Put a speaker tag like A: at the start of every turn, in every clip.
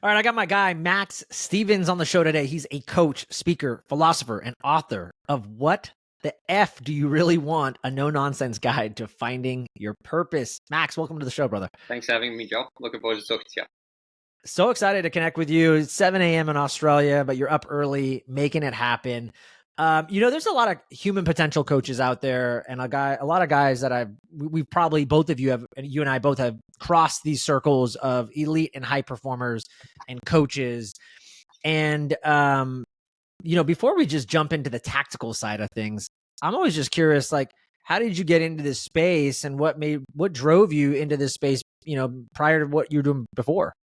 A: All right, I got my guy, Max Stevens, on the show today. He's a coach, speaker, philosopher, and author of What the F Do You Really Want? A No-Nonsense Guide to Finding Your Purpose. Max, welcome to the show, brother.
B: Thanks for having me, Joel. Looking forward to talking to you.
A: So excited to connect with you. It's 7 a.m. in Australia, but you're up early, making it happen. There's a lot of human potential coaches out there, and a lot of guys that we've probably both of you have, and you and I both have crossed these circles of elite and high performers and coaches. And before we just jump into the tactical side of things, I'm always just curious, like, how did you get into this space, and what drove you into this space, prior to what you were doing before?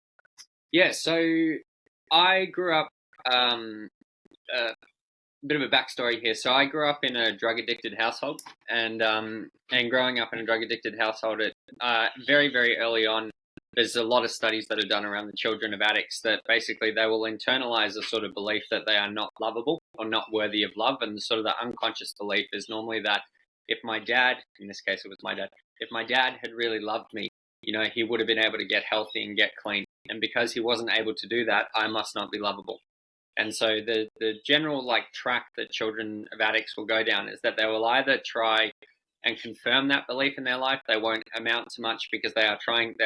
B: Yeah, so I grew up, a bit of a backstory here. So I grew up in a drug-addicted household, and growing up in a drug-addicted household, very, very early on, there's a lot of studies that are done around the children of addicts that basically they will internalize a sort of belief that they are not lovable or not worthy of love. And sort of the unconscious belief is normally that if my dad, in this case it was my dad, if my dad had really loved me, he would have been able to get healthy and get clean. And because he wasn't able to do that, I must not be lovable. And so the general track that children of addicts will go down is that they will either try and confirm that belief in their life. They won't amount to much because they're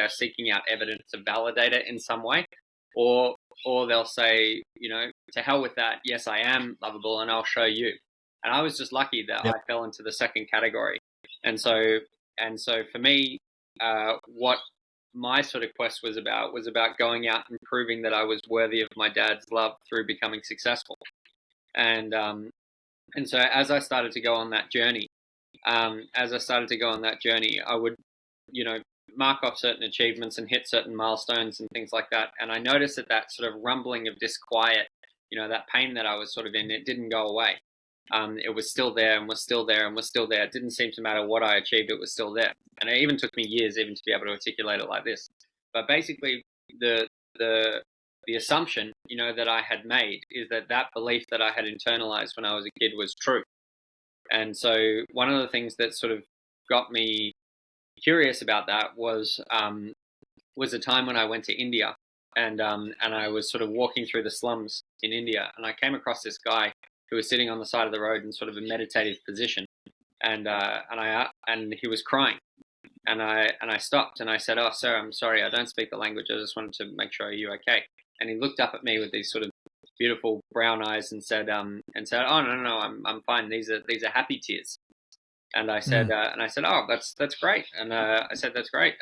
B: seeking out evidence to validate it in some way, or they'll say, to hell with that. Yes, I am lovable, and I'll show you. And I was just lucky that I fell into the second category. And so for me, what my sort of quest was about going out and proving that I was worthy of my dad's love through becoming successful. And so as I started to go on that journey, I would, mark off certain achievements and hit certain milestones and things like that. And I noticed that sort of rumbling of disquiet, that pain that I was sort of in, it didn't go away. It was still there and was still there and was still there. It didn't seem to matter what I achieved, it was still there. And it even took me years even to be able to articulate it like this. But basically, the assumption, that I had made is that belief that I had internalized when I was a kid was true. And so one of the things that sort of got me curious about that was a time when I went to India, and I was sort of walking through the slums in India, and I came across this guy who was sitting on the side of the road in sort of a meditative position, and he was crying, and I stopped and I said, "Oh, sir, I'm sorry, I don't speak the language. I just wanted to make sure, are you okay?" And he looked up at me with these sort of beautiful brown eyes and said, "Oh, no, I'm fine. These are happy tears." And I said, "Oh, that's great." And I said, "That's great.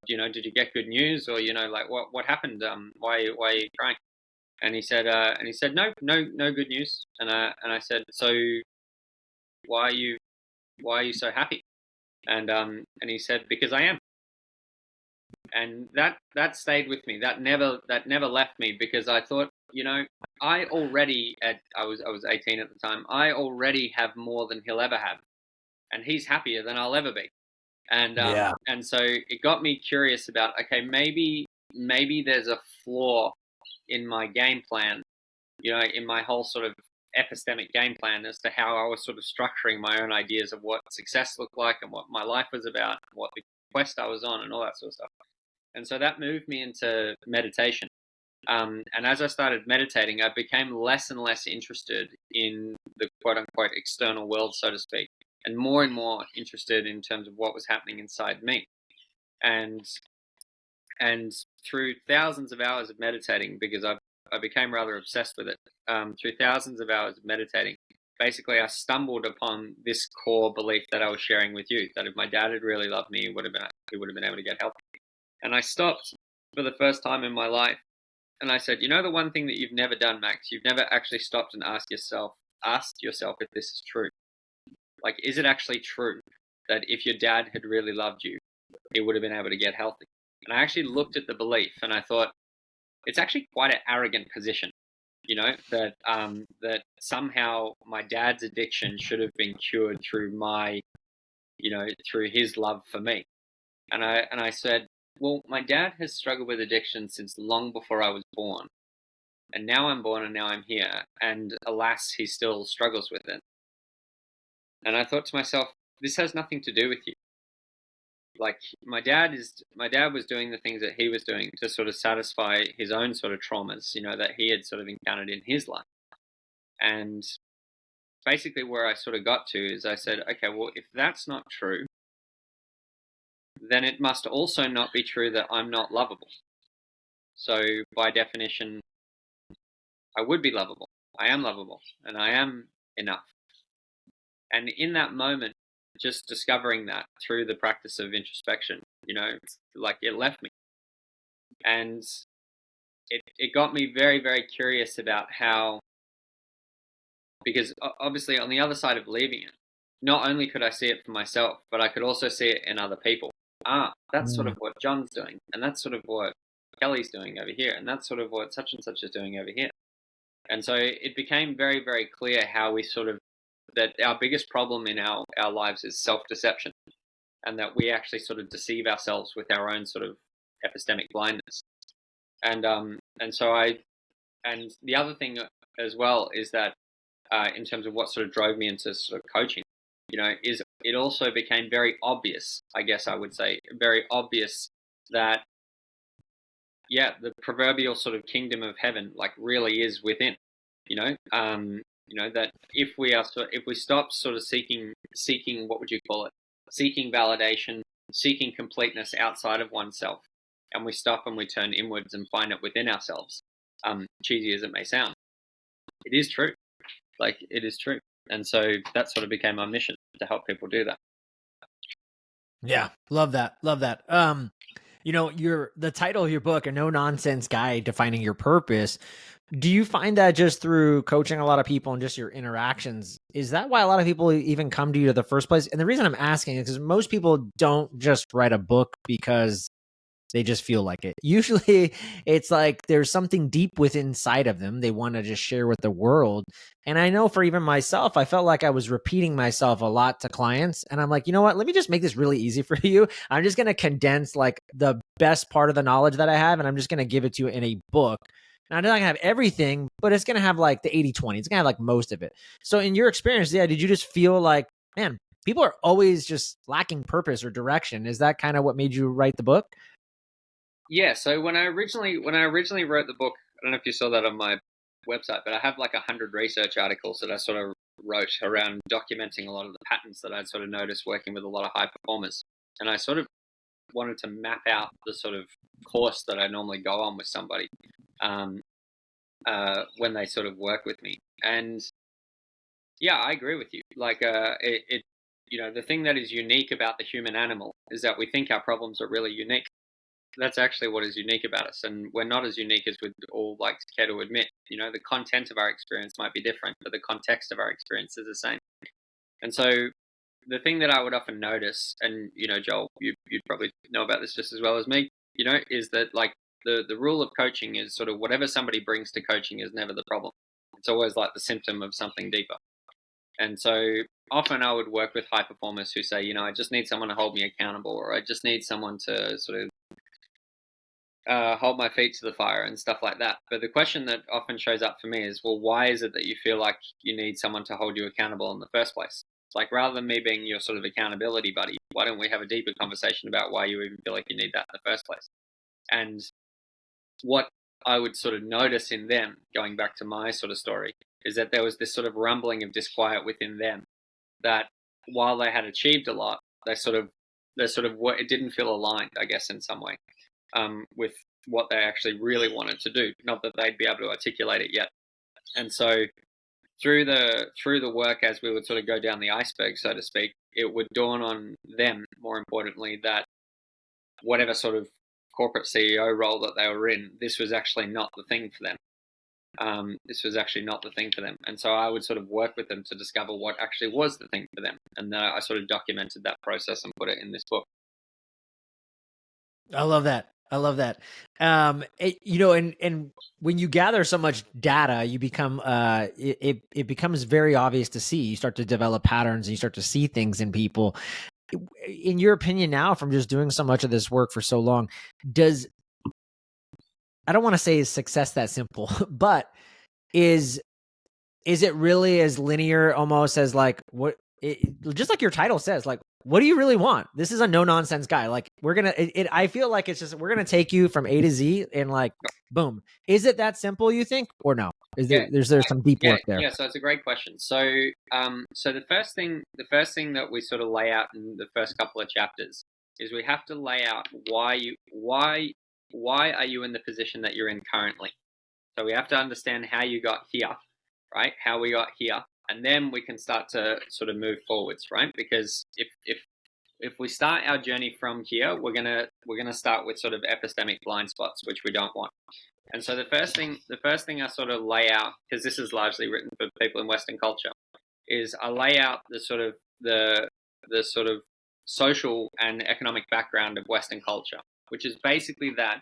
B: Did you get good news, or what happened? Why are you crying?" And he said, "No good news." And I said, "So why are you so happy?" And he said, "Because I am." And that stayed with me. That never left me, because I thought, I was 18 at the time. I already have more than he'll ever have, and he's happier than I'll ever be. And and so it got me curious about, okay, maybe there's a flaw in my game plan, in my whole sort of epistemic game plan as to how I was sort of structuring my own ideas of what success looked like and what my life was about, what the quest I was on, and all that sort of stuff. And so that moved me into meditation. And as I started meditating, I became less and less interested in the quote unquote external world, so to speak, and more interested in terms of what was happening inside me. And through thousands of hours of meditating, because I became rather obsessed with it, through thousands of hours of meditating, basically I stumbled upon this core belief that I was sharing with you, that if my dad had really loved me, he would have been able to get healthy. And I stopped for the first time in my life, and I said, the one thing that you've never done, Max, you've never actually stopped and asked yourself if this is true. Like, is it actually true that if your dad had really loved you, he would have been able to get healthy? And I actually looked at the belief and I thought, it's actually quite an arrogant position, that somehow my dad's addiction should have been cured through through his love for me. And I said, well, my dad has struggled with addiction since long before I was born. And now I'm born and now I'm here. And alas, he still struggles with it. And I thought to myself, this has nothing to do with you. like my dad was doing the things that he was doing to sort of satisfy his own sort of traumas, that he had sort of encountered in his life. And basically where I sort of got to is I said, okay, well, if that's not true, then it must also not be true that I'm not lovable. So by definition, I would be lovable. I am lovable and I am enough. And in that moment, just discovering that through the practice of introspection, like it left me. And it got me very, very curious about how, because obviously on the other side of leaving it, not only could I see it for myself, but I could also see it in other people. That's sort of what John's doing, and that's sort of what Kelly's doing over here, and that's sort of what such and such is doing over here. And so it became very, very clear how we that our biggest problem in our lives is self-deception, and that we actually sort of deceive ourselves with our own sort of epistemic blindness. And the other thing as well is that in terms of what sort of drove me into sort of coaching, is it also became very obvious, I guess I would say, very obvious that, the proverbial sort of kingdom of heaven, like, really is within, that if we stop sort of seeking, what would you call it? Seeking validation, seeking completeness outside of oneself, and we stop and we turn inwards and find it within ourselves. Cheesy as it may sound, it is true. Like, it is true. And so that sort of became my mission, to help people do that.
A: Yeah. Love that. Love that. The title of your book, A No Nonsense Guide to Finding Your Purpose. Do you find that just through coaching a lot of people and just your interactions, is that why a lot of people even come to you to the first place? And the reason I'm asking is because most people don't just write a book because they just feel like it. Usually it's like there's something deep within inside of them they want to just share with the world. And I know for even myself, I felt like I was repeating myself a lot to clients. And I'm like, you know what? Let me just make this really easy for you. I'm just going to condense like the best part of the knowledge that I have, and I'm just going to give it to you in a book. And I'm not going to have everything, but it's going to have like the 80-20. It's going to have like most of it. So in your experience, did you just feel like, man, people are always just lacking purpose or direction? Is that kind of what made you write the book?
B: Yeah, so when I originally wrote the book, I don't know if you saw that on my website, but I have like 100 research articles that I sort of wrote around documenting a lot of the patterns that I'd sort of noticed working with a lot of high performers. And I sort of wanted to map out the sort of course that I normally go on with somebody when they sort of work with me. And yeah, I agree with you. Like, the thing that is unique about the human animal is that we think our problems are really unique. That's actually what is unique about us, and we're not as unique as we'd all like to care to admit. The content of our experience might be different, but the context of our experience is the same. And so the thing that I would often notice, and Joel, you'd probably know about this just as well as me, is that like the rule of coaching is sort of whatever somebody brings to coaching is never the problem. It's always like the symptom of something deeper. And so often I would work with high performers who say, I just need someone to hold me accountable, or I just need someone to sort of hold my feet to the fire and stuff like that. But the question that often shows up for me is, well, why is it that you feel like you need someone to hold you accountable in the first place? It's like, rather than me being your sort of accountability buddy, why don't we have a deeper conversation about why you even feel like you need that in the first place? And what I would sort of notice in them, going back to my sort of story, is that there was this sort of rumbling of disquiet within them, that while they had achieved a lot, they sort of it didn't feel aligned, I guess, in some way. With what they actually really wanted to do, not that they'd be able to articulate it yet. And so through the work, as we would sort of go down the iceberg, so to speak, it would dawn on them, more importantly, that whatever sort of corporate CEO role that they were in, this was actually not the thing for them. This was actually not the thing for them. And so I would sort of work with them to discover what actually was the thing for them. And then I sort of documented that process and put it in this book.
A: I love that. And when you gather so much data, you become, it becomes very obvious to see. You start to develop patterns and you start to see things in people. In your opinion now, from just doing so much of this work for so long, I don't want to say is success that simple, but is it really as linear almost as like just like your title says, like, what do you really want? This is a no nonsense guy. Like, I feel like it's just, we're going to take you from A to Z and like, boom. Is it that simple, you think, or no? There's some deep work there?
B: Yeah. So it's a great question. So, so the first thing that we sort of lay out in the first couple of chapters is we have to lay out why are you in the position that you're in currently. So we have to understand how you got here, right? How we got here, and then we can start to sort of move forwards, right? Because if we start our journey from here, we're gonna start with sort of epistemic blind spots, which we don't want. And so the first thing I sort of lay out, because this is largely written for people in Western culture, is I lay out the sort of social and economic background of Western culture, which is basically that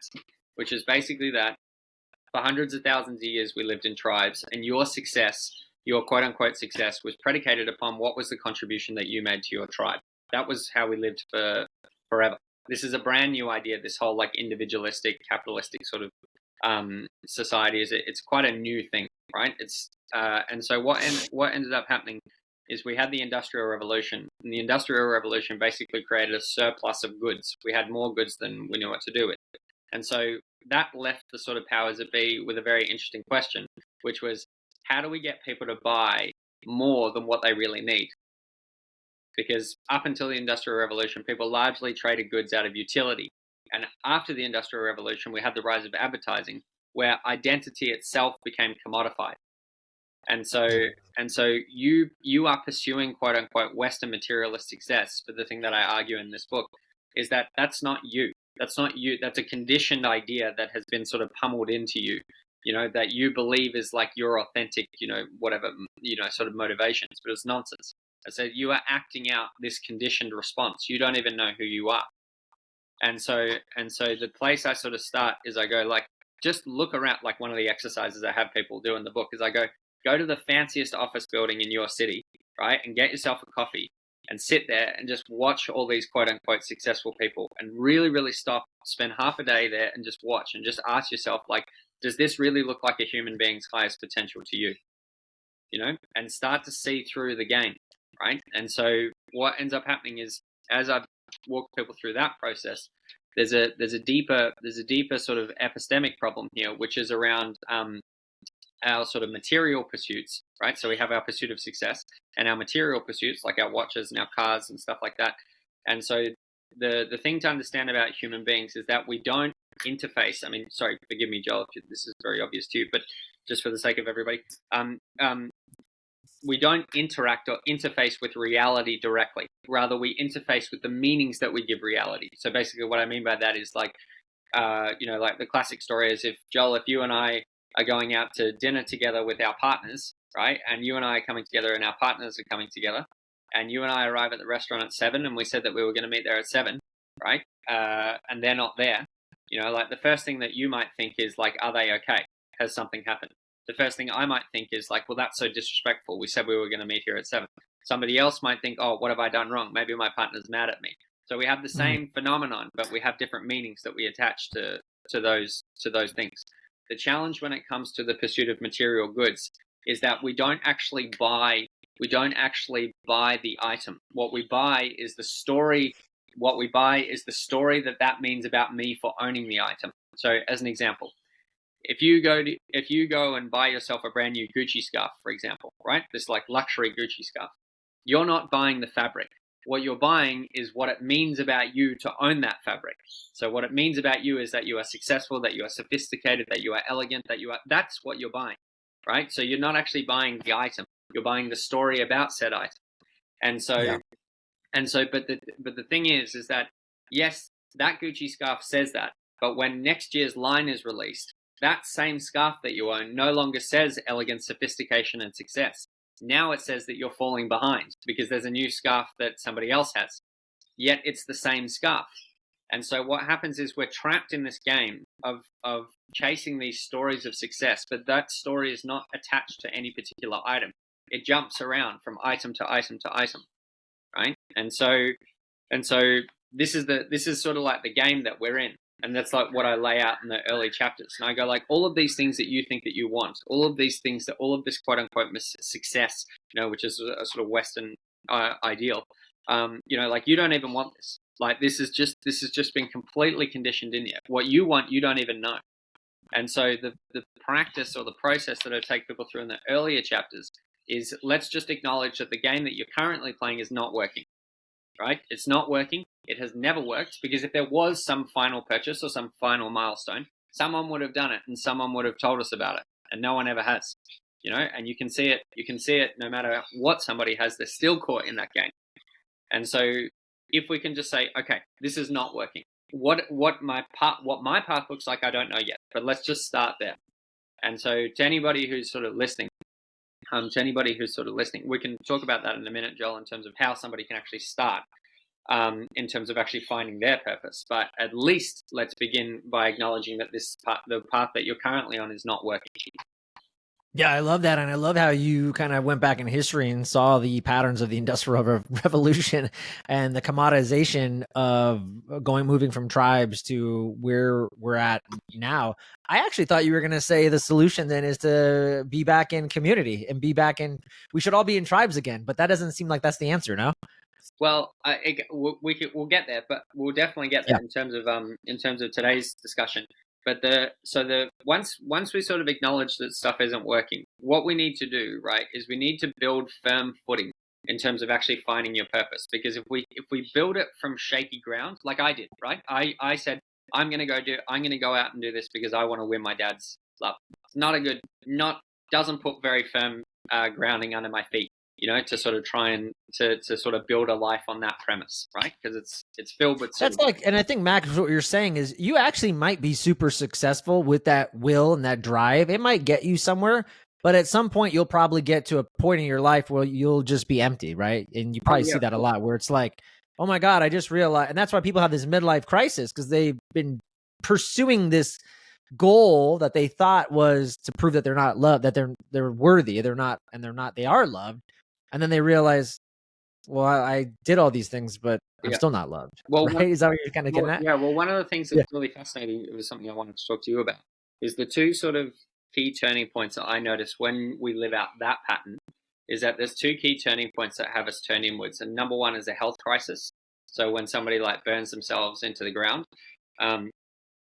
B: for hundreds of thousands of years we lived in tribes, and your success, your quote unquote success, was predicated upon what was the contribution that you made to your tribe. That was how we lived for forever. This is a brand new idea. This whole like individualistic, capitalistic sort of society it's quite a new thing, right? And so what ended up happening is we had the Industrial Revolution, and the Industrial Revolution basically created a surplus of goods. We had more goods than we knew what to do with, and so that left the sort of powers that be with a very interesting question, which was, how do we get people to buy more than what they really need? Because up until the Industrial Revolution, people largely traded goods out of utility. And after the Industrial Revolution, we had the rise of advertising, where identity itself became commodified. And so you are pursuing quote unquote Western materialist success. But the thing that I argue in this book is that that's not you. That's not you. That's a conditioned idea that has been sort of pummeled into you, that you believe is like your authentic, whatever, sort of motivations, but it's nonsense. I said, you are acting out this conditioned response. You don't even know who you are. And so the place I sort of start is I go like, just look around. Like one of the exercises I have people do in the book is I go to the fanciest office building in your city, right? And get yourself a coffee and sit there and just watch all these quote unquote successful people and really, really stop, spend half a day there and just watch and just ask yourself, like, does this really look like a human being's highest potential to you? And start to see through the game, right? And so what ends up happening is, as I've walked people through that process, there's a deeper sort of epistemic problem here, which is around our sort of material pursuits, right? So we have our pursuit of success and our material pursuits, like our watches and our cars and stuff like that. And so the thing to understand about human beings is that we don't interface. I mean, sorry, forgive me, Joel, if this is very obvious to you, but just for the sake of everybody, we don't interact or interface with reality directly. Rather, we interface with the meanings that we give reality. So basically what I mean by that is like, like the classic story is if you and I are going out to dinner together with our partners, right? And you and I are coming together and our partners are coming together, and you and I arrive at the restaurant at 7 and we said that we were going to meet there at 7, right? And they're not there. Like the first thing that you might think is like, are they okay? Has something happened? The first thing I might think is like, well, that's so disrespectful. We said we were going to meet here at 7. Somebody else might think, oh, what have I done wrong? Maybe my partner's mad at me. So we have the same phenomenon, but we have different meanings that we attach to those things. The challenge when it comes to the pursuit of material goods is that we don't actually buy the item. What we buy is the story. What we buy is the story that means about me for owning the item. So as an example, if you go and buy yourself a brand new Gucci scarf, for example, right? This like luxury Gucci scarf, you're not buying the fabric. What you're buying is what it means about you to own that fabric. So what it means about you is that you are successful, that you are sophisticated, that you are elegant, that's what you're buying, right? So you're not actually buying the item, you're buying the story about said item. And so, but the thing is that, yes, that Gucci scarf says that, but when next year's line is released, that same scarf that you own no longer says elegance, sophistication, and success. Now it says that you're falling behind because there's a new scarf that somebody else has. Yet it's the same scarf. And so what happens is we're trapped in this game of chasing these stories of success, but that story is not attached to any particular item. It jumps around from item to item to item, right? And so this is sort of like the game that we're in. And that's like what I lay out in the early chapters. And I go like, all of these things that you think that you want, all of these things, that all of this quote unquote success, which is a sort of Western ideal. Like you don't even want this. Like this has just been completely conditioned in you. What you want, you don't even know. And so the practice or the process that I take people through in the earlier chapters is let's just acknowledge that the game that you're currently playing is not working, right? It's not working. It has never worked, because if there was some final purchase or some final milestone, someone would have done it and someone would have told us about it, and no one ever has, and you can see it no matter what somebody has, they're still caught in that game. And so if we can just say, okay, this is not working. What my path looks like, I don't know yet, but let's just start there. And so to anybody who's sort of listening, we can talk about that in a minute, Joel, in terms of how somebody can actually start, in terms of actually finding their purpose. But at least let's begin by acknowledging that the path that you're currently on is not working.
A: Yeah, I love that. And I love how you kind of went back in history and saw the patterns of the Industrial Revolution and the commoditization of moving from tribes to where we're at now. I actually thought you were going to say the solution then is to be back in community and we should all be in tribes again, but that doesn't seem like that's the answer, no?
B: Well, we'll get there, but we'll definitely get there in terms of today's discussion. But once we sort of acknowledge that stuff isn't working, what we need to do, right, is we need to build firm footing in terms of actually finding your purpose. Because if we build it from shaky ground, like I did, right? I said I'm gonna go out and do this because I want to win my dad's love. Doesn't put very firm grounding under my feet, to sort of try and to sort of build a life on that premise, right? Because it's filled with
A: that's and I think, Max, what you're saying is you actually might be super successful with that will and that drive. It might get you somewhere, but at some point you'll probably get to a point in your life where you'll just be empty, right? And you probably see that a lot, where it's like, oh my God, I just realized. And that's why people have this midlife crisis, because they've been pursuing this goal that they thought was to prove that they're not loved, that they're worthy, they are loved. And then they realize, well, I did all these things, but I'm still not loved.
B: Well,
A: right? Is that what you're kind of getting at?
B: Yeah. Well, one of the things that's really fascinating, it was something I wanted to talk to you about, is the two sort of key turning points that I noticed when we live out that pattern, is that there's two key turning points that have us turn inwards. And number one is a health crisis. So when somebody like burns themselves into the ground, and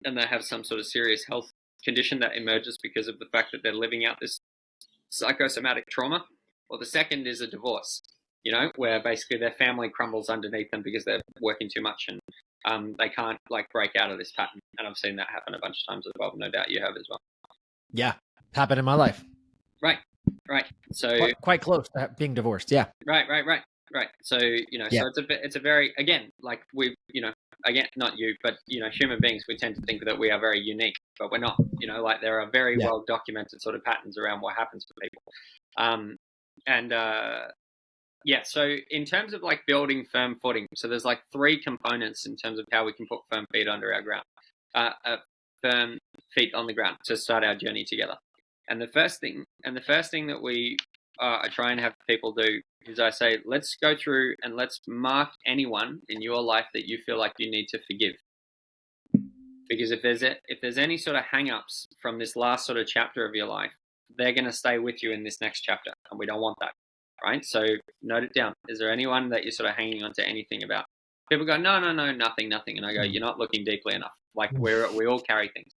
B: they have some sort of serious health condition that emerges because of the fact that they're living out this psychosomatic trauma. Or the second is a divorce, where basically their family crumbles underneath them because they're working too much, and they can't break out of this pattern. And I've seen that happen a bunch of times as well. No doubt you have as well.
A: Yeah, happened in my life.
B: Right. So
A: quite close to being divorced. Yeah.
B: Right. So so it's a very, again, again, not you, but human beings, we tend to think that we are very unique, but we're not. There are very well documented sort of patterns around what happens to people. So in terms of building firm footing, so there's three components in terms of how we can put firm feet under our ground, firm feet on the ground to start our journey together. And the first thing that we I try and have people do is I say, let's go through and let's mark anyone in your life that you feel like you need to forgive. Because if there's any sort of hang-ups from this last sort of chapter of your life, they're going to stay with you in this next chapter, and we don't want that, right? So note it down. Is there anyone that you're sort of hanging on to anything about? People go, no, nothing. And I go, you're not looking deeply enough. We all carry things.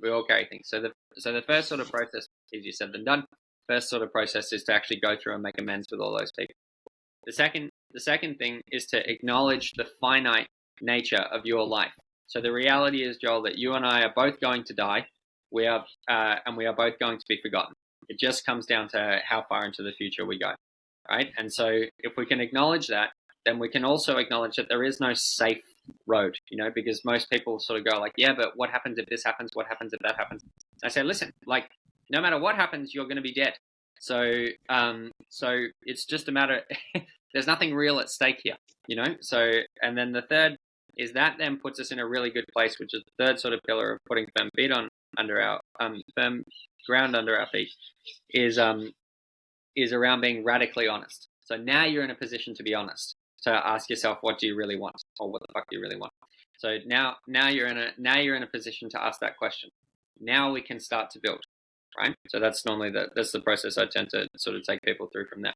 B: We all carry things. So the first sort of process, easier said than done. First sort of process is to actually go through and make amends with all those people. The second thing is to acknowledge the finite nature of your life. So the reality is, Joel, that you and I are both going to die. We are both going to be forgotten. It just comes down to how far into the future we go, right? And so if we can acknowledge that, then we can also acknowledge that there is no safe road, because most people sort of go yeah, but what happens if this happens? What happens if that happens? I say, listen, no matter what happens, you're going to be dead. So it's just a matter, there's nothing real at stake here, So, and then the third is that then puts us in a really good place, which is the third sort of pillar of putting firm feet under our firm ground under our feet, is around being radically honest. So now you're in a position to be honest, to ask yourself, what do you really want, or what the fuck do you really want? So now you're in a position to ask that question. Now we can start to build, right? So that's normally that's the process I tend to sort of take people through from there.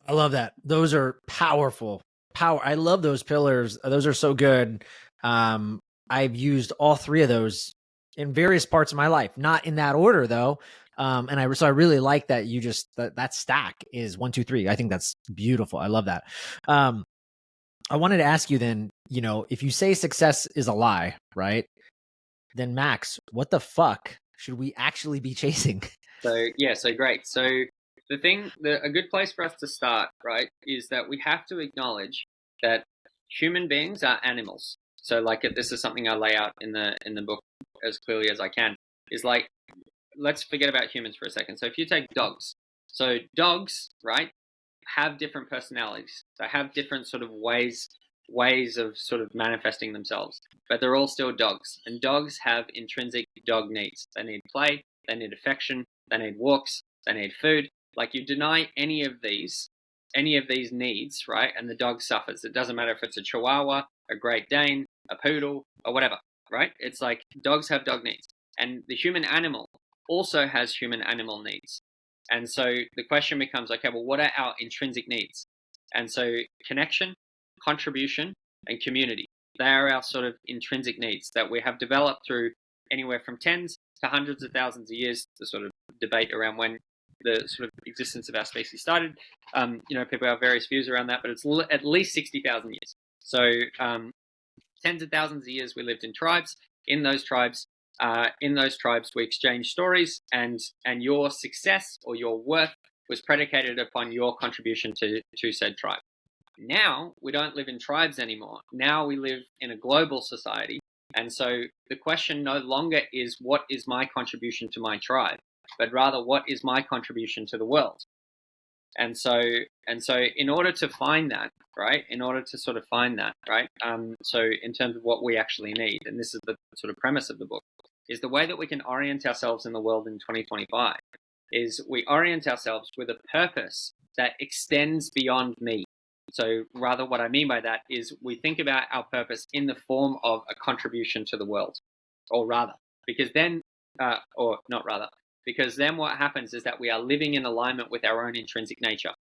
A: I love that. Those are powerful. I love those pillars. Those are so good. I've used all three of those in various parts of my life, not in that order though. So I really like that you just that stack is 1, 2, 3. I think that's beautiful. I love that. I wanted to ask you then, if you say success is a lie, right? Then Max, what the fuck should we actually be chasing?
B: So great. So a good place for us to start, right, is that we have to acknowledge that human beings are animals. So like this is something I lay out in the book as clearly as I can. Is like, let's forget about humans for a second. So if you take dogs, so dogs, right, have different personalities. They have different sort of ways of sort of manifesting themselves, but they're all still dogs. And dogs have intrinsic dog needs. They need play, they need affection, they need walks, they need food. Like, you deny any of these needs, right, and the dog suffers. It doesn't matter if it's a Chihuahua, a Great Dane, a poodle, or whatever, right? It's like dogs have dog needs. And the human animal also has human animal needs. And so the question becomes, okay, well, what are our intrinsic needs? And so connection, contribution, and community. They are our sort of intrinsic needs that we have developed through anywhere from tens to hundreds of thousands of years. The sort of debate around when the sort of existence of our species started. People have various views around that, but it's at least 60,000 years. So tens of thousands of years we lived in tribes. In those tribes, we exchanged stories, and your success or your worth was predicated upon your contribution to said tribe. Now we don't live in tribes anymore. Now we live in a global society. And so the question no longer is, what is my contribution to my tribe, but rather, what is my contribution to the world? And so in order to find that, right, so in terms of what we actually need, and this is the sort of premise of the book, is the way that we can orient ourselves in the world in 2025 is we orient ourselves with a purpose that extends beyond me. So rather, what I mean by that is we think about our purpose in the form of a contribution to the world, because then what happens is that we are living in alignment with our own intrinsic nature.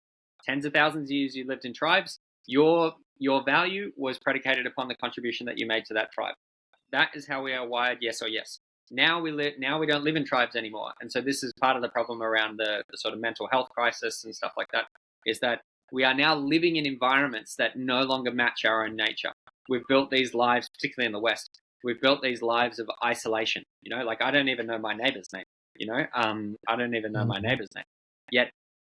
B: Tens of thousands of years you lived in tribes, your value was predicated upon the contribution that you made to that tribe. That is how we are wired, yes or yes. Now we don't live in tribes anymore. And so this is part of the problem around the sort of mental health crisis and stuff like that, is that we are now living in environments that no longer match our own nature. We've built these lives, particularly in the West, we've built these lives of isolation. Like, I don't even know my neighbor's name. I don't even know my neighbor's name.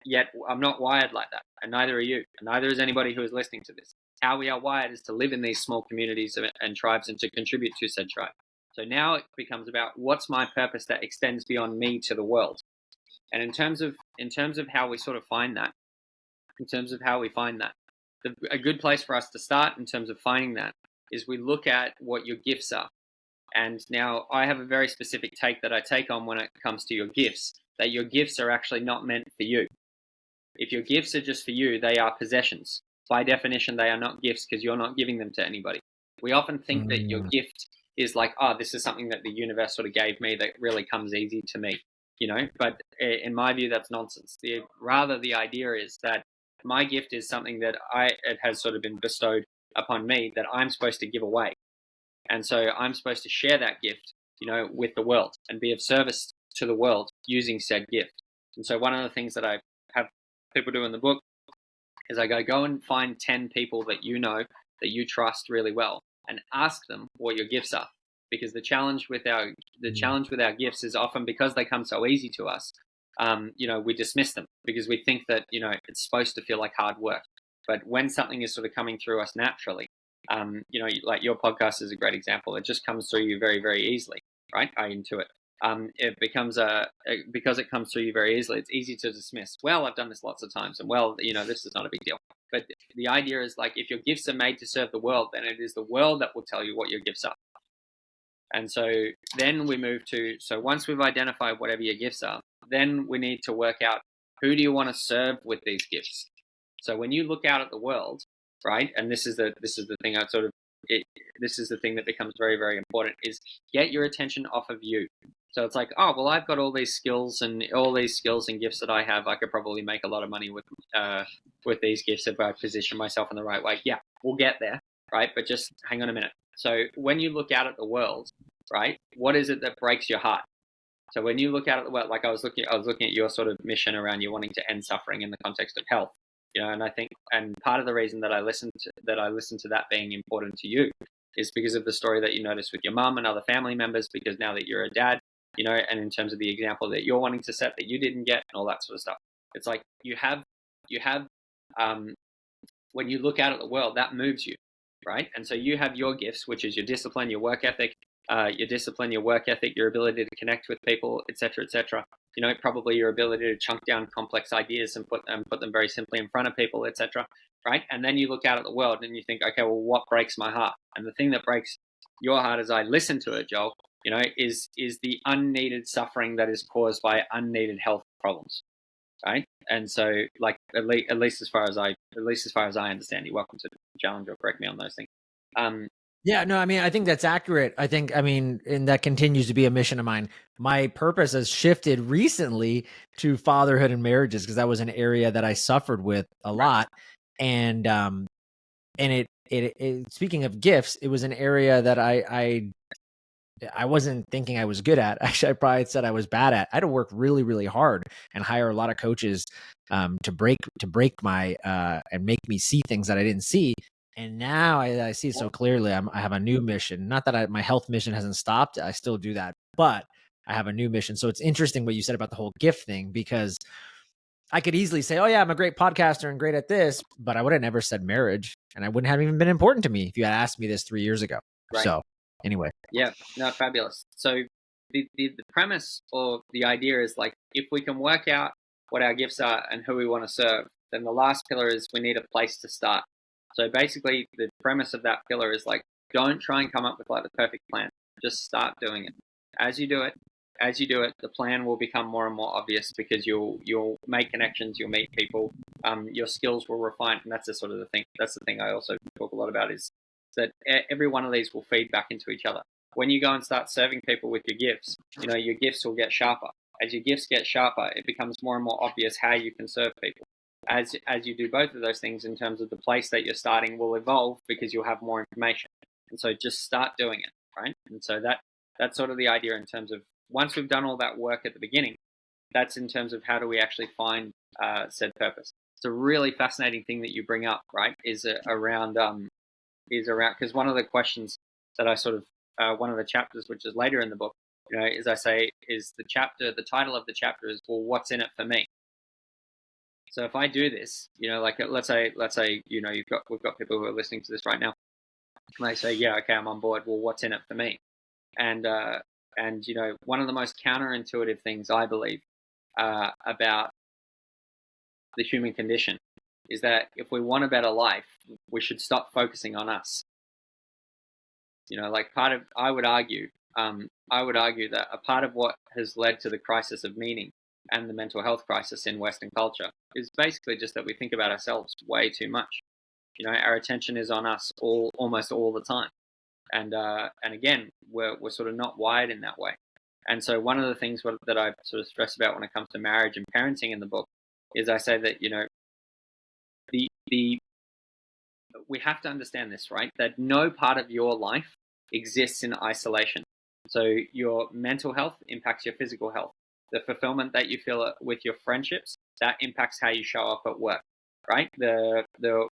B: Yet I'm not wired like that, and neither are you, and neither is anybody who is listening to this. How we are wired is to live in these small communities and tribes and to contribute to said tribe. So now it becomes about, what's my purpose that extends beyond me to the world? And in terms of how we sort of find that, a good place for us to start in terms of finding that is we look at what your gifts are. And now I have a very specific take that I take on when it comes to your gifts, that your gifts are actually not meant for you. If your gifts are just for you, they are possessions. By definition, they are not gifts because you're not giving them to anybody. We often think that your gift is like, oh, this is something that the universe sort of gave me that really comes easy to me, but in my view, that's nonsense. Rather, the idea is that my gift is something that it has sort of been bestowed upon me that I'm supposed to give away. And so I'm supposed to share that gift, with the world and be of service to the world using said gift. And so one of the things that I have people do in the book is I go and find 10 people that that you trust really well and ask them what your gifts are. Because the challenge with our gifts is often, because they come so easy to us, we dismiss them because we think that, it's supposed to feel like hard work. But when something is sort of coming through us naturally, like your podcast is a great example. It just comes through you very, very easily, right? I intuit. It becomes because it comes through you very easily, it's easy to dismiss. Well, I've done this lots of times, and this is not a big deal. But the idea is, like, if your gifts are made to serve the world, then it is the world that will tell you what your gifts are. And so then we move to, so once we've identified whatever your gifts are, then we need to work out, who do you want to serve with these gifts? So when you look out at the world, right, and this is the thing this is the thing that becomes very, very important, is get your attention off of you. So it's like, oh, well, I've got all these skills and gifts that I have. I could probably make a lot of money with these gifts if I position myself in the right way. Yeah, we'll get there, right? But just hang on a minute. So when you look out at the world, right, what is it that breaks your heart? So when you look out at the world, like I was looking at your sort of mission around you wanting to end suffering in the context of health, and I think, and part of the reason that I listened to that being important to you is because of the story that you noticed with your mum and other family members, because now that you're a dad, and in terms of the example that you're wanting to set that you didn't get and all that sort of stuff. It's like you have, when you look out at the world, that moves you, right? And so you have your gifts, which is your discipline, your work ethic, your ability to connect with people, etc., etc. Probably your ability to chunk down complex ideas and put them very simply in front of people, etc. Right? And then you look out at the world and you think, okay, well, what breaks my heart? And the thing that breaks your heart, as I listen to it, Joel, is the unneeded suffering that is caused by unneeded health problems, right? And so, like, at least as far as I understand, you're welcome to challenge or correct me on those things.
A: Yeah, no, I mean, I think that's accurate. And that continues to be a mission of mine. My purpose has shifted recently to fatherhood and marriages, because that was an area that I suffered with a lot. And it speaking of gifts, it was an area that I wasn't thinking I was good at. Actually, I probably said I was bad at. I had to work really, really hard and hire a lot of coaches to break my and make me see things that I didn't see. And now I see it so clearly. I have a new mission. Not that my health mission hasn't stopped. I still do that, but I have a new mission. So it's interesting what you said about the whole gift thing, because I could easily say, oh yeah, I'm a great podcaster and great at this, but I would have never said marriage, and I wouldn't have even been important to me if you had asked me this 3 years ago. Right. So anyway.
B: Yeah, no, fabulous. So the premise or the idea is, like, if we can work out what our gifts are and who we want to serve, then the last pillar is we need a place to start. So basically the premise of that pillar is, like, don't try and come up with like the perfect plan. Just start doing it. As you do it, the plan will become more and more obvious, because you'll make connections, you'll meet people, your skills will refine, and that's the sort of the thing. That's the thing I also talk a lot about, is that every one of these will feed back into each other. When you go and start serving people with your gifts, your gifts will get sharper. As your gifts get sharper, it becomes more and more obvious how you can serve people. As you do both of those things, in terms of the place that you're starting will evolve, because you'll have more information. And so just start doing it, right? And so that's sort of the idea, in terms of, once we've done all that work at the beginning, that's in terms of how do we actually find said purpose. It's a really fascinating thing that you bring up, right? Is around because one of the questions that I sort of one of the chapters, which is later in the book, is I say, is the title of the chapter is, well, what's in it for me? So if I do this, like let's say we've got people who are listening to this right now, and they say, yeah, okay, I'm on board. Well, what's in it for me? And one of the most counterintuitive things I believe about the human condition is that if we want a better life, we should stop focusing on us. I would argue that a part of what has led to the crisis of meaning and the mental health crisis in Western culture is basically just that we think about ourselves way too much. Our attention is on us almost all the time. And again, we're sort of not wired in that way. And so one of the things that I sort of stress about when it comes to marriage and parenting in the book is I say that, we have to understand this, right? That no part of your life exists in isolation. So your mental health impacts your physical health. The fulfillment that you feel with your friendships, that impacts how you show up at work, right? The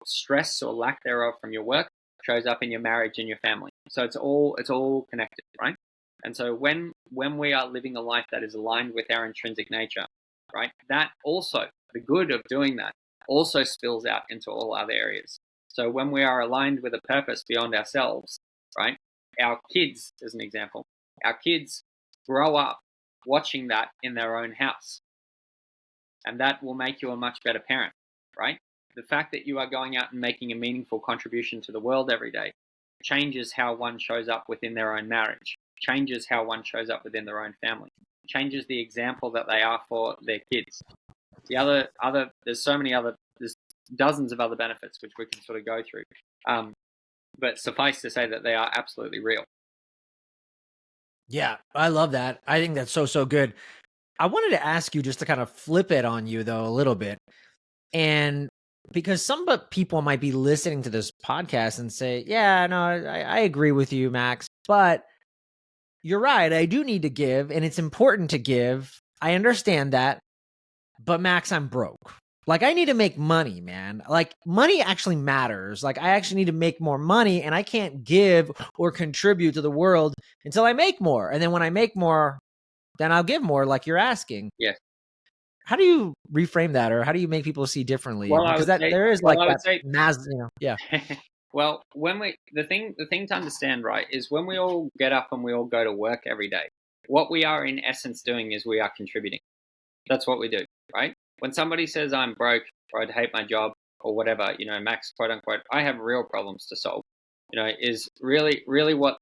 B: stress or lack thereof from your work shows up in your marriage and your family. So it's all connected, right? And so when we are living a life that is aligned with our intrinsic nature, right, that also, the good of doing that also spills out into all other areas. So when we are aligned with a purpose beyond ourselves, right, our kids, as an example, our kids grow up watching that in their own house. And that will make you a much better parent, right? The fact that you are going out and making a meaningful contribution to the world every day changes how one shows up within their own marriage, changes how one shows up within their own family, changes the example that they are for their kids. There's dozens of other benefits which we can sort of go through. But suffice to say that they are absolutely real.
A: Yeah, I love that. I think that's so good. I wanted to ask you just to kind of flip it on you though a little bit. And because people might be listening to this podcast and say, yeah, no, I agree with you, Max, but you're right. I do need to give and it's important to give. I understand that. But Max, I'm broke. Like, I need to make money, man. Like, money actually matters. Like, I actually need to make more money and I can't give or contribute to the world until I make more. And then when I make more, then I'll give more, like you're asking.
B: Yes.
A: How do you reframe that, or how do you make people see differently?
B: Well, I
A: Because
B: would
A: that
B: say,
A: there is
B: well,
A: like
B: I would
A: that
B: say,
A: yeah.
B: well, the thing to understand, right, is when we all get up and we all go to work every day, what we are in essence doing is we are contributing. That's what we do, right? When somebody says I'm broke or I'd hate my job or whatever, Max, quote unquote, I have real problems to solve. Is really what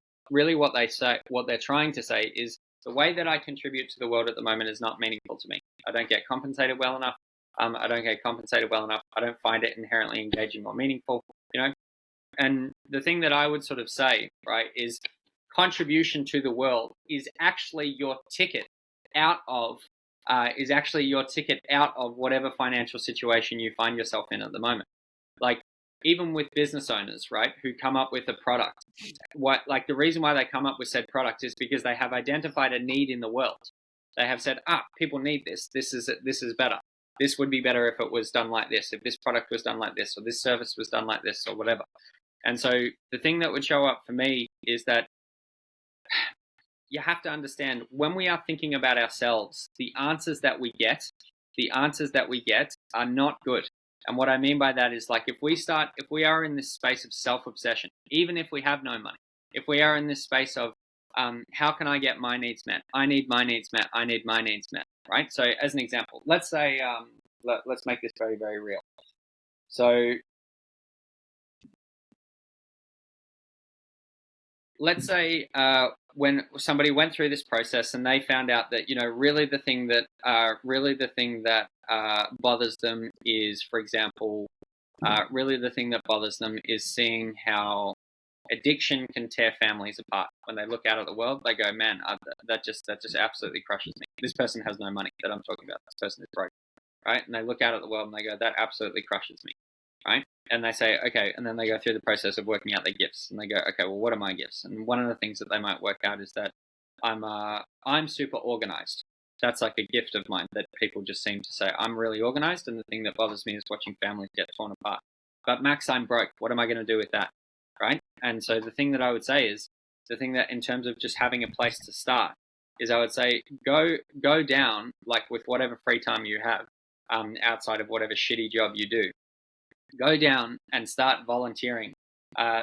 B: they say, what they're trying to say is the way that I contribute to the world at the moment is not meaningful to me. I don't get compensated well enough. I don't get compensated well enough. I don't find it inherently engaging or meaningful. And the thing that I would sort of say, right, is contribution to the world is actually your ticket out of whatever financial situation you find yourself in at the moment. Like, even with business owners, right, who come up with a product, the reason why they come up with said product is because they have identified a need in the world. They have said, people need this. This is better. This would be better if it was done like this, if this product was done like this, or this service was done like this, or whatever. And so the thing that would show up for me is that you have to understand, when we are thinking about ourselves, the answers that we get are not good. And what I mean by that is, like, if we are in this space of self-obsession, even if we have no money, if we are in this space of how can I get my needs met? I need my needs met. I need my needs met. Right. So, as an example, let's say let's make this very, very real. So, let's say when somebody went through this process and they found out that really the thing that bothers them is, for example, really the thing that bothers them is seeing how addiction can tear families apart. When they look out at the world, they go, man, that just absolutely crushes me. This person has no money that I'm talking about. This person is broke, right? And they look out at the world and they go, that absolutely crushes me, right? And they say, okay, and then they go through the process of working out their gifts, and they go, okay, well, what are my gifts? And one of the things that they might work out is that I'm super organized. That's like a gift of mine that people just seem to say, I'm really organized, and the thing that bothers me is watching families get torn apart. But Max, I'm broke. What am I going to do with that, right? And so the thing that I would say is, the thing that, in terms of just having a place to start, is I would say go down, like, with whatever free time you have, outside of whatever shitty job you do. Go down and start volunteering.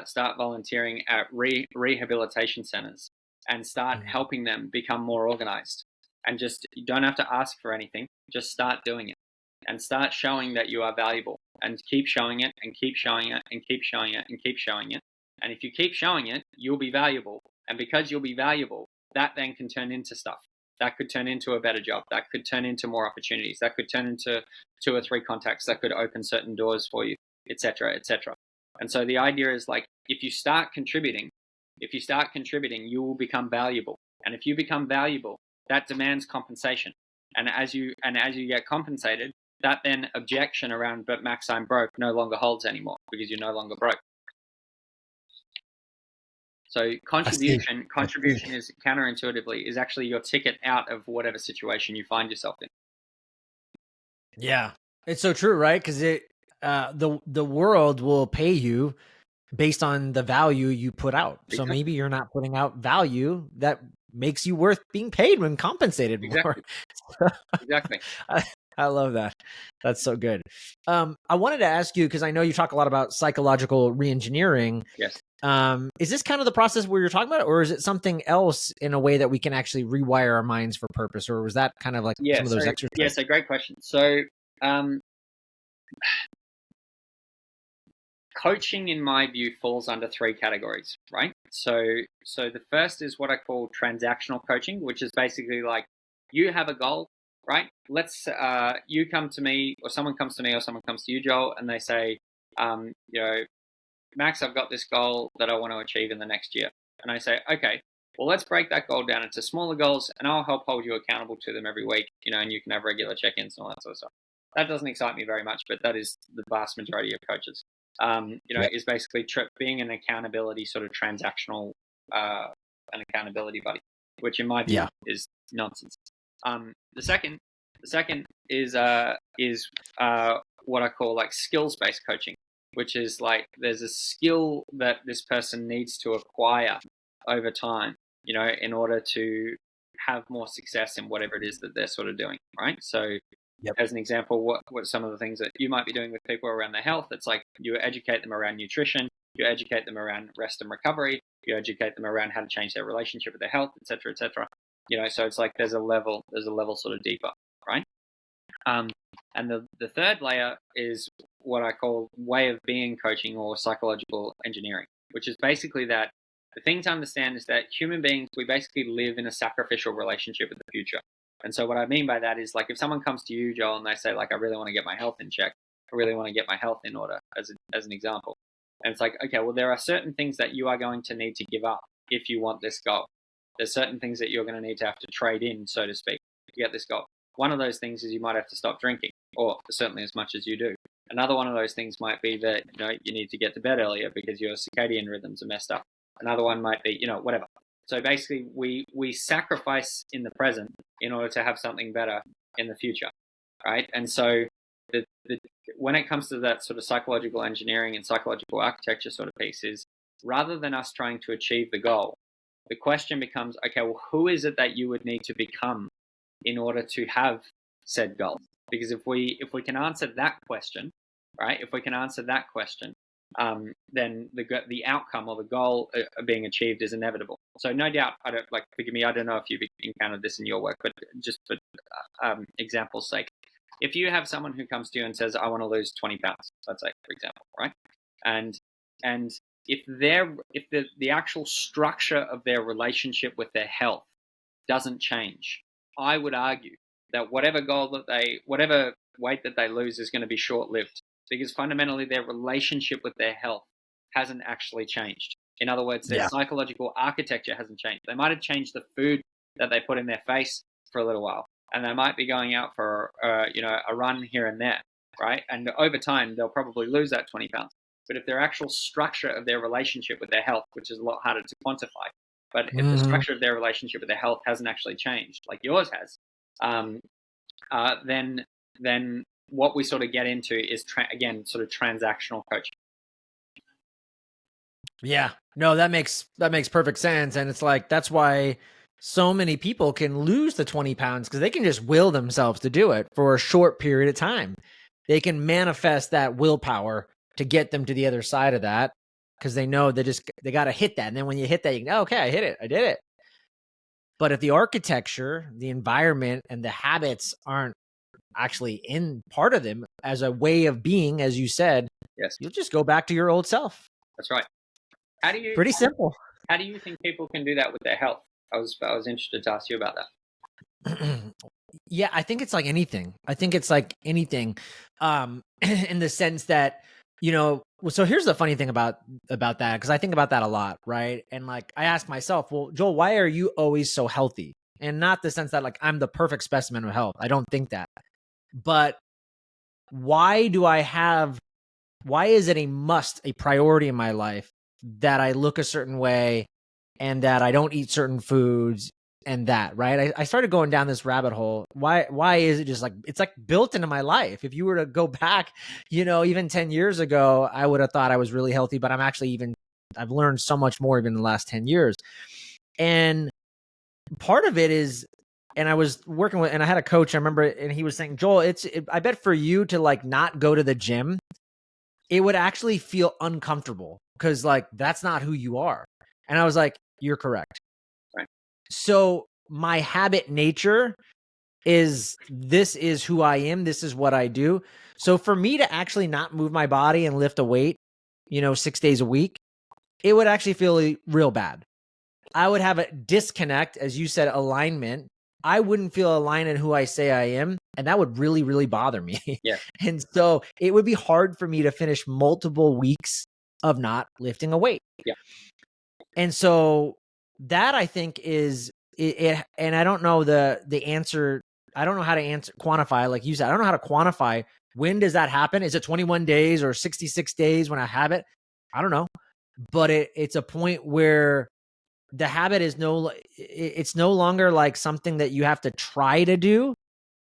B: Start volunteering at rehabilitation centers and start helping them become more organized. And just, you don't have to ask for anything. Just start doing it and start showing that you are valuable, and keep showing it and keep showing it and keep showing it and keep showing it. And if you keep showing it, you'll be valuable. And because you'll be valuable, that then can turn into stuff. That could turn into a better job. That could turn into more opportunities. That could turn into 2 or 3 contacts that could open certain doors for you, etc., etc. And so the idea is, like, if you start contributing, you will become valuable. And if you become valuable, that demands compensation. And as you get compensated, that then objection around, but Max, I'm broke, no longer holds anymore, because you're no longer broke. So contribution is, counterintuitively, is actually your ticket out of whatever situation you find yourself in.
A: Yeah, it's so true, right? Because the world will pay you based on the value you put out. So maybe you're not putting out value that makes you worth being paid when compensated more.
B: Exactly.
A: I love that. That's so good. I wanted to ask you, because I know you talk a lot about psychological reengineering.
B: Yes.
A: Is this kind of the process where you're talking about, or is it something else in a way that we can actually rewire our minds for purpose? Or was that kind of like some of those exercises?
B: Yeah, so great question. So coaching, in my view, falls under 3 categories, right? So the first is what I call transactional coaching, which is basically like, you have a goal, right? Let's you come to me, or someone comes to me, or someone comes to you, Joel, and they say, Max, I've got this goal that I want to achieve in the next year. And I say, okay, Well, let's break that goal down into smaller goals, and I'll help hold you accountable to them every week, and you can have regular check-ins and all that sort of stuff. That doesn't excite me very much, but that is the vast majority of coaches.
A: Yep.
B: Is basically being an accountability sort of transactional, an accountability buddy, which in my view is nonsense. The second is what I call like skills-based coaching, which is like there's a skill that this person needs to acquire over time, in order to have more success in whatever it is that they're sort of doing, right? So as an example, what some of the things that you might be doing with people around their health, it's like you educate them around nutrition, you educate them around rest and recovery, you educate them around how to change their relationship with their health, et cetera, et cetera. So it's like there's a level sort of deeper, right? And the third layer is what I call way of being coaching or psychological engineering, which is basically that the thing to understand is that human beings, we basically live in a sacrificial relationship with the future. And so what I mean by that is like if someone comes to you, Joel, and they say like, I really want to get my health in check, I really want to get my health in order, as an example. And it's like, okay, well, there are certain things that you are going to need to give up if you want this goal. There's certain things that you're going to need to have to trade in, so to speak, to get this goal. One of those things is you might have to stop drinking, or certainly as much as you do. Another one of those things might be that you need to get to bed earlier because your circadian rhythms are messed up. Another one might be whatever. So basically, we sacrifice in the present in order to have something better in the future, right? And so when it comes to that sort of psychological engineering and psychological architecture sort of piece is rather than us trying to achieve the goal, the question becomes, okay, well, who is it that you would need to become in order to have said goal? Because if we can answer that question, right? If we can answer that question, then the outcome or the goal being achieved is inevitable. So no doubt, forgive me, I don't know if you've encountered this in your work, but just for example's sake, if you have someone who comes to you and says, I want to lose 20 pounds, let's say, for example, right? And if the actual structure of their relationship with their health doesn't change, I would argue that whatever weight that they lose is going to be short-lived, because fundamentally their relationship with their health hasn't actually changed. In other words, their psychological architecture hasn't changed. They might have changed the food that they put in their face for a little while, and they might be going out for a run here and there, right? And over time, they'll probably lose that 20 pounds. But if their actual structure of their relationship with their health, which is a lot harder to quantify, but if the structure of their relationship with their health hasn't actually changed, like yours has, then what we sort of get into is again sort of transactional coaching.
A: Yeah, no, that makes perfect sense, and it's like that's why so many people can lose the 20 pounds because they can just will themselves to do it for a short period of time. They can manifest that willpower to get them to the other side of that because they know they got to hit that, and then when you hit that, you can, okay, I hit it, I did it. But if the architecture, the environment, and the habits aren't actually in part of them as a way of being, as you said, you'll just go back to your old self.
B: That's right.
A: Pretty simple.
B: How do you think people can do that with their health? I was interested to ask you about that.
A: Yeah, I think it's like anything. In the sense that, so here's the funny thing about that, because I think about that a lot, right? And like I ask myself, well, Joel, why are you always so healthy? And not the sense that like I'm the perfect specimen of health. I don't think that. But why is it a priority in my life that I look a certain way and that I don't eat certain foods and that, right? I started going down this rabbit hole. Why is it just like, it's like built into my life. If you were to go back, even 10 years ago, I would have thought I was really healthy, but I've learned so much more even in the last 10 years. And part of it is, and I was working with, and I had a coach, I remember, and he was saying, Joel, I bet for you to like not go to the gym, it would actually feel uncomfortable because like that's not who you are. And I was like, you're correct.
B: Right.
A: So my habit nature is this is who I am. This is what I do. So for me to actually not move my body and lift a weight, 6 days a week, it would actually feel real bad. I would have a disconnect, as you said, alignment. I wouldn't feel aligned in who I say I am. And that would really, really bother me.
B: Yeah.
A: And so it would be hard for me to finish multiple weeks of not lifting a weight.
B: Yeah.
A: And so that I think is it, and I don't know the answer. I don't know how to quantify, like you said. I don't know how to quantify when does that happen. Is it 21 days or 66 days when I have it? I don't know, but it's a point where the habit is it's no longer like something that you have to try to do.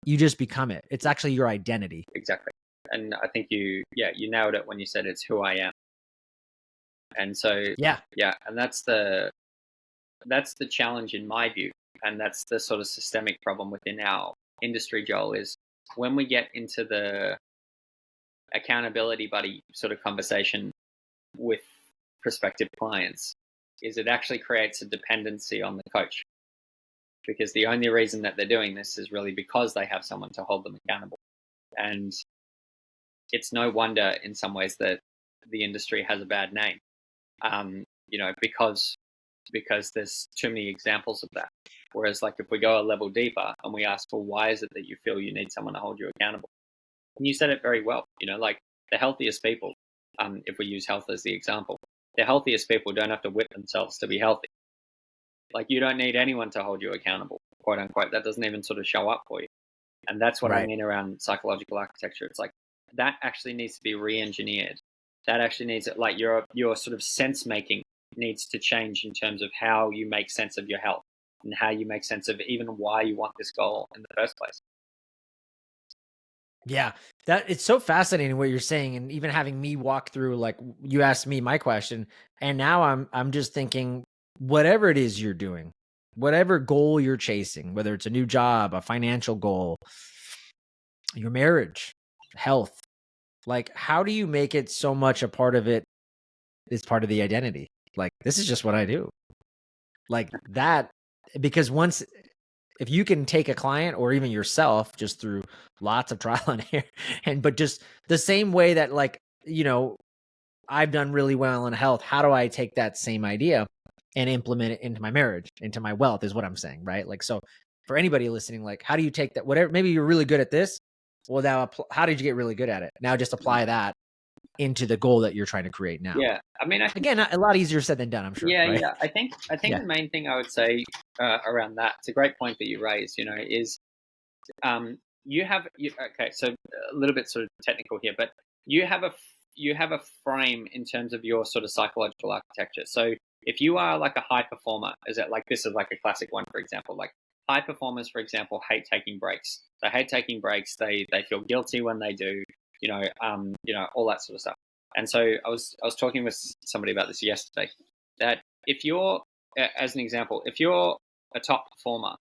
A: You just become it. It's actually your identity.
B: Exactly. And I think you nailed it when you said it's who I am. And so,
A: Yeah.
B: and that's the challenge in my view. And that's the sort of systemic problem within our industry, Joel, is when we get into the accountability buddy sort of conversation with prospective clients, is it actually creates a dependency on the coach. Because the only reason that they're doing this is really because they have someone to hold them accountable. And it's no wonder in some ways that the industry has a bad name, because there's too many examples of that. Whereas, like, if we go a level deeper and we ask, well, why is it that you feel you need someone to hold you accountable? And you said it very well, like the healthiest people, if we use health as the example, the healthiest people don't have to whip themselves to be healthy. Like, you don't need anyone to hold you accountable, quote unquote. That doesn't even sort of show up for you. And that's what I mean around psychological architecture. It's like that actually needs to be re-engineered. That actually needs it, like your sort of sense making needs to change in terms of how you make sense of your health and how you make sense of even why you want this goal in the first place.
A: Yeah, that it's so fascinating what you're saying, and even having me walk through, like, you asked me my question, and now I'm just thinking, whatever it is you're doing, whatever goal you're chasing, whether it's a new job, a financial goal, your marriage, health, like, how do you make it so much a part of it is part of the identity? Like, this is just what I do. Like that, because once, if you can take a client or even yourself just through lots of trial and error, but just the same way that, like, I've done really well in health, how do I take that same idea and implement it into my marriage, into my wealth, is what I'm saying, right? Like, so for anybody listening, like, how do you take that, whatever, maybe you're really good at this. Well, now, how did you get really good at it? Now just apply that into the goal that you're trying to create now.
B: Yeah, I mean, I think,
A: again, a lot easier said than done, I'm sure. Right?
B: I think
A: Yeah.
B: the main thing I would say around that, it's a great point that you raised. Is okay, so a little bit sort of technical here, but you have a frame in terms of your sort of psychological architecture. So if you are like a high performer, is it like, this is like a classic one, for example, like high performers, for example, hate taking breaks. They hate taking breaks. They feel guilty when they do. All that sort of stuff. And so I was talking with somebody about this yesterday, that if you're, as an example, if you're a top performer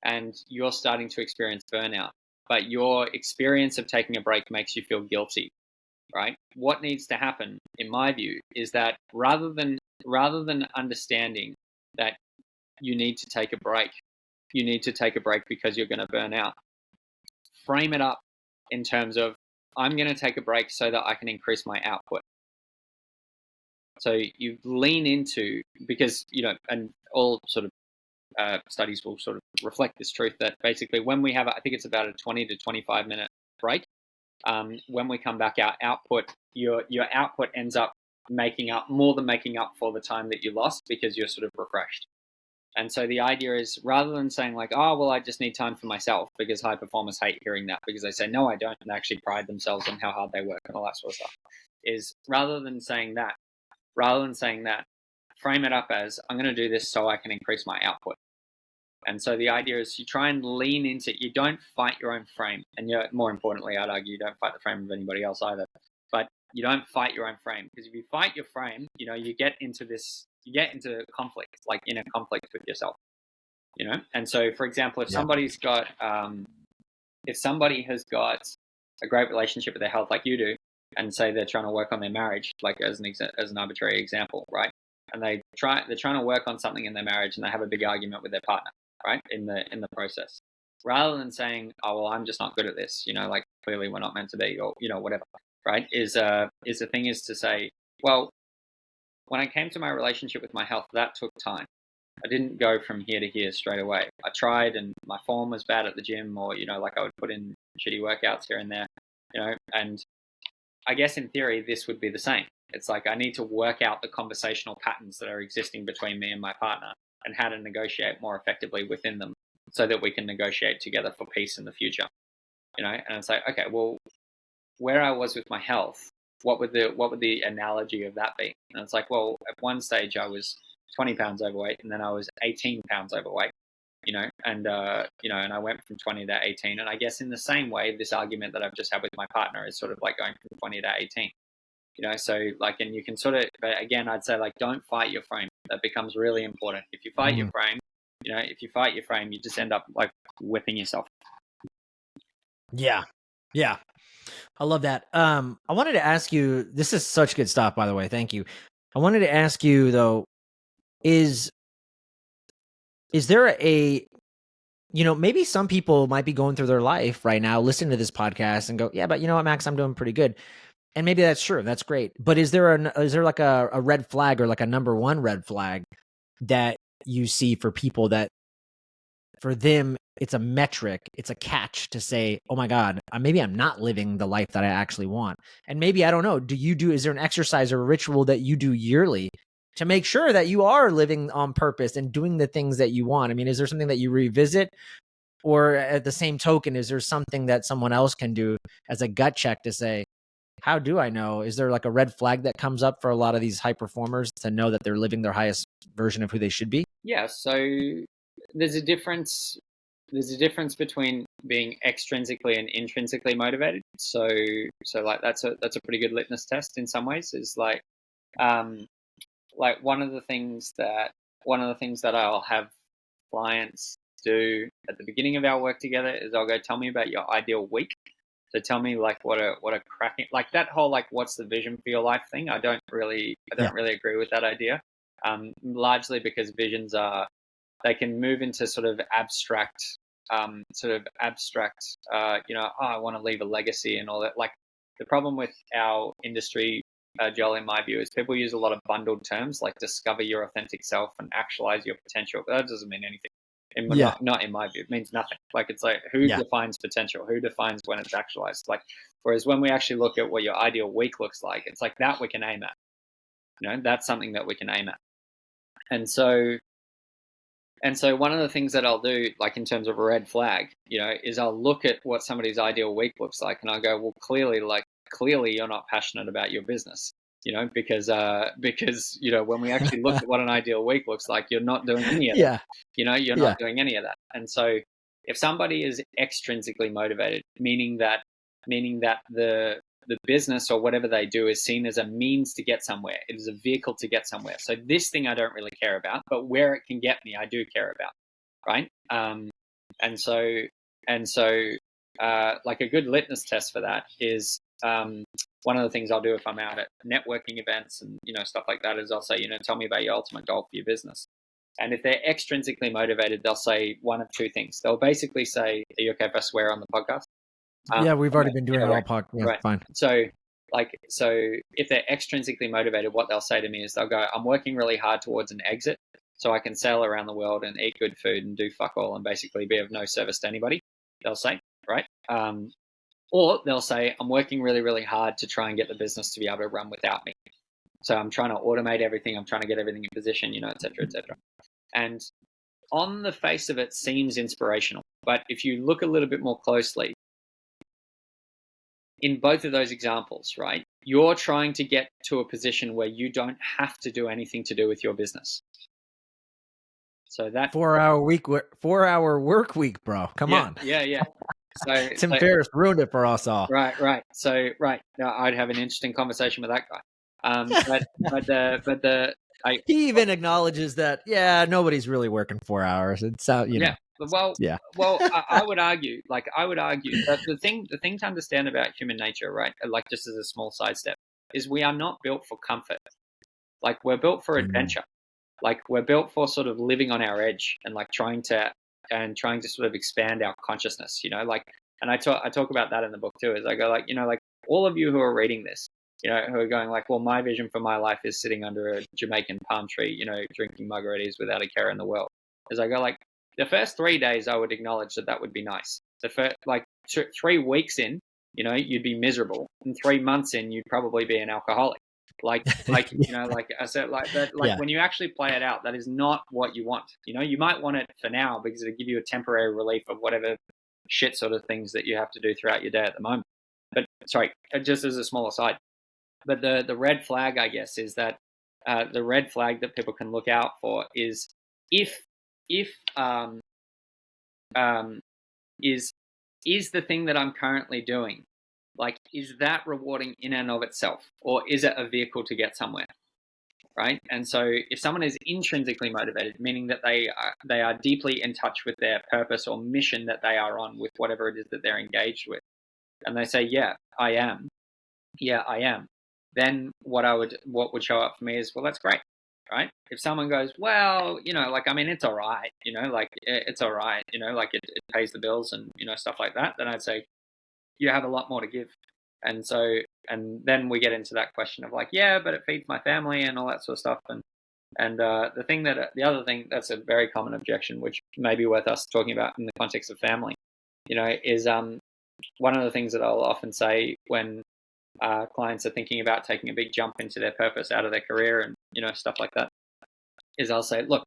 B: and you're starting to experience burnout, but your experience of taking a break makes you feel guilty, right? What needs to happen, in my view, is that rather than understanding that you need to take a break, because you're going to burn out, frame it up in terms of, I'm going to take a break so that I can increase my output. So you lean into, because, and all sort of studies will sort of reflect this truth, that basically when we have, I think it's about a 20 to 25 minute break, when we come back, our output, your output ends up making up for the time that you lost, because you're sort of refreshed. And so the idea is, rather than saying like, oh, well, I just need time for myself, because high performers hate hearing that, because they say, no, I don't, and they actually pride themselves on how hard they work and all that sort of stuff, is rather than saying that, frame it up as, I'm going to do this so I can increase my output. And so the idea is, you try and lean into it. You don't fight your own frame. And more importantly, I'd argue, you don't fight the frame of anybody else either. But you don't fight your own frame, because if you fight your frame, you get into conflict, like inner conflict with yourself, And so, for example, if somebody has got a great relationship with their health, like you do, and say they're trying to work on their marriage, like as an arbitrary example, right? And they're trying to work on something in their marriage, and they have a big argument with their partner, right? In the process, rather than saying, oh, well, I'm just not good at this, like clearly we're not meant to be, or whatever, right? Is the thing is to say, well, when I came to my relationship with my health, that took time. I didn't go from here to here straight away. I tried, and my form was bad at the gym, or like I would put in shitty workouts here and there, and I guess in theory this would be the same. It's like, I need to work out the conversational patterns that are existing between me and my partner, and how to negotiate more effectively within them so that we can negotiate together for peace in the future. And it's like, okay, well, where I was with my health, what would the analogy of that be? And it's like, well, at one stage I was 20 pounds overweight, and then I was 18 pounds overweight, and I went from 20 to 18. And I guess in the same way, this argument that I've just had with my partner is sort of like going from 20 to 18. So like, and you can sort of, but again, I'd say like, don't fight your frame. That becomes really important. If you fight your frame, you just end up like whipping yourself.
A: Yeah. I love that. I wanted to ask you, this is such good stuff, by the way. Thank you. I wanted to ask you though, is there maybe some people might be going through their life right now, listening to this podcast and go, yeah, but you know what, Max, I'm doing pretty good. And maybe that's true. That's great. But is there like a red flag or like a number one red flag that you see for people that for them, it's a metric, it's a catch to say, oh my God, maybe I'm not living the life that I actually want. And maybe, I don't know, is there an exercise or a ritual that you do yearly to make sure that you are living on purpose and doing the things that you want? I mean, is there something that you revisit? Or at the same token, is there something that someone else can do as a gut check to say, how do I know? Is there like a red flag that comes up for a lot of these high performers to know that they're living their highest version of who they should be?
B: Yeah. So there's a difference between being extrinsically and intrinsically motivated. So like that's a pretty good litmus test in some ways. Is like one of the things that I'll have clients do at the beginning of our work together is I'll go, tell me about your ideal week. So tell me like what a cracking, like that whole like what's the vision for your life thing. I don't really agree with that idea. Largely because visions they can move into sort of abstract, I want to leave a legacy and all that. Like the problem with our industry, Joel, in my view, is people use a lot of bundled terms like discover your authentic self and actualize your potential. But that doesn't mean anything. Not in my view. It means nothing. Like it's like who defines potential? Who defines when it's actualized? Like whereas when we actually look at what your ideal week looks like, it's like that we can aim at. That's something that we can aim at. And so one of the things that I'll do, like in terms of a red flag, is I'll look at what somebody's ideal week looks like, and I'll go, well, clearly you're not passionate about your business, because when we actually look at what an ideal week looks like, you're not doing any of that. You're not doing any of that. And so if somebody is extrinsically motivated, meaning that the business or whatever they do is seen as a means to get somewhere. It is a vehicle to get somewhere. So this thing I don't really care about, but where it can get me, I do care about, right? And so like a good litmus test for that is one of the things I'll do if I'm out at networking events and stuff like that is I'll say, tell me about your ultimate goal for your business. And if they're extrinsically motivated, they'll say one of two things. They'll basically say, "Are you okay if I swear on the podcast?"
A: Yeah, we've already been doing it all podcast. Yeah,
B: right.
A: Fine.
B: So if they're extrinsically motivated, what they'll say to me is they'll go, I'm working really hard towards an exit so I can sail around the world and eat good food and do fuck all and basically be of no service to anybody, they'll say, right? Or they'll say, I'm working really, really hard to try and get the business to be able to run without me. So I'm trying to automate everything. I'm trying to get everything in position, et cetera, et cetera. And on the face of it seems inspirational. But if you look a little bit more closely, in both of those examples, right, you're trying to get to a position where you don't have to do anything to do with your business. So that
A: 4 hour work week, bro. Come on.
B: Yeah. So
A: Tim Ferriss ruined it for us all.
B: Right. So now I'd have an interesting conversation with that guy.
A: He even acknowledges that, nobody's really working 4 hours. It's know.
B: Well, I would argue that the thing to understand about human nature, right? Like just as a small sidestep, is we are not built for comfort. Like we're built for adventure. Like we're built for sort of living on our edge and like trying to sort of expand our consciousness, and I talk about that in the book too, is I go like, like all of you who are reading this, who are going like, well, my vision for my life is sitting under a Jamaican palm tree, drinking margaritas without a care in the world. As I go like, the first 3 days, I would acknowledge that would be nice. The first, 3 weeks in, you'd be miserable. And 3 months in, you'd probably be an alcoholic. Like, you know, like I said, like that, like
A: Yeah.
B: when you actually play it out, that is not what you want. You know, you might want it for now because it'll give you a temporary relief of whatever shit sort of things that you have to do throughout your day at the moment. But sorry, just as a small aside, but the red flag, I guess, is that the red flag that people can look out for is if if um, is the thing that I'm currently doing, like, is that rewarding in and of itself, or is it a vehicle to get somewhere, right? And so if someone is intrinsically motivated, meaning that they are deeply in touch with their purpose or mission that they are on with whatever it is that they're engaged with, and they say, yeah, I am, then what would show up for me is, well, that's great, right? If someone goes, well, you know, like, I mean, it's all right, you know, like it's all right, you know, like it pays the bills and, you know, stuff like that, then I'd say you have a lot more to give. And so, and then we get into that question of like, yeah, but it feeds my family and all that sort of stuff. And the other thing that's a very common objection, which may be worth us talking about in the context of family, you know, is one of the things that I'll often say when clients are thinking about taking a big jump into their purpose out of their career and, you know, stuff like that, is I'll say, look,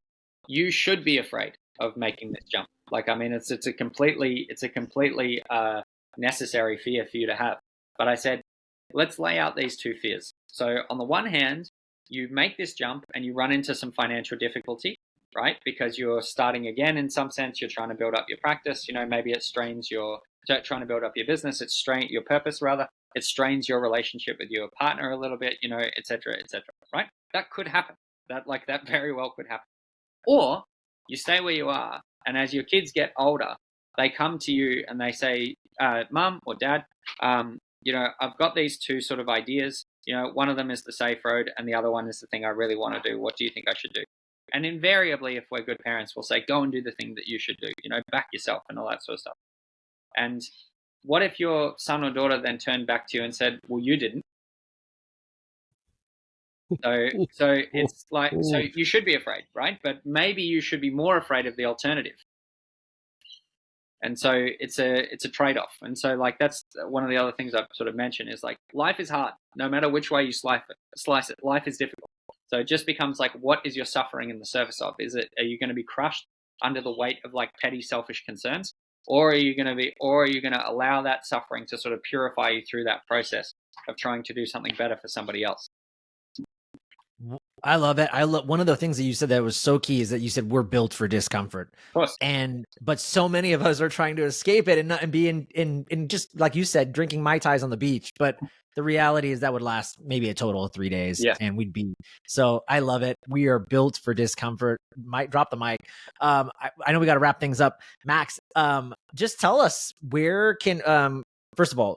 B: you should be afraid of making this jump. Like, I mean, it's a completely necessary fear for you to have. But I said, let's lay out these two fears. So on the one hand, you make this jump and you run into some financial difficulty, right? Because you're starting again in some sense, you're trying to build up your practice, you know, maybe it strains your, trying to build up your business, your purpose rather, it strains your relationship with your partner a little bit, you know, et cetera, right? That could happen. That very well could happen. Or you stay where you are, and as your kids get older, they come to you and they say, Mum or Dad, you know, I've got these two sort of ideas. You know, one of them is the safe road, and the other one is the thing I really want to do. What do you think I should do? And invariably, if we're good parents, we'll say, go and do the thing that you should do. You know, back yourself and all that sort of stuff. And what if your son or daughter then turned back to you and said, well, you didn't? So it's like, so you should be afraid, right? But maybe you should be more afraid of the alternative. And so it's a trade-off. And so, like, that's one of the other things I've sort of mentioned is, like, life is hard. No matter which way you slice it, life is difficult. So it just becomes like, what is your suffering in the service of? Are you going to be crushed under the weight of like petty selfish concerns? Or are you going to allow that suffering to sort of purify you through that process of trying to do something better for somebody else?
A: I love it. One of the things that you said that was so key is that you said we're built for discomfort.
B: Of course.
A: But so many of us are trying to escape it and be in just like you said, drinking Mai Tais on the beach. But the reality is that would last maybe a total of 3 days.
B: Yeah.
A: And we'd be, so I love it. We are built for discomfort. Might drop the mic. I know we got to wrap things up. Max, just tell us where can, first of all,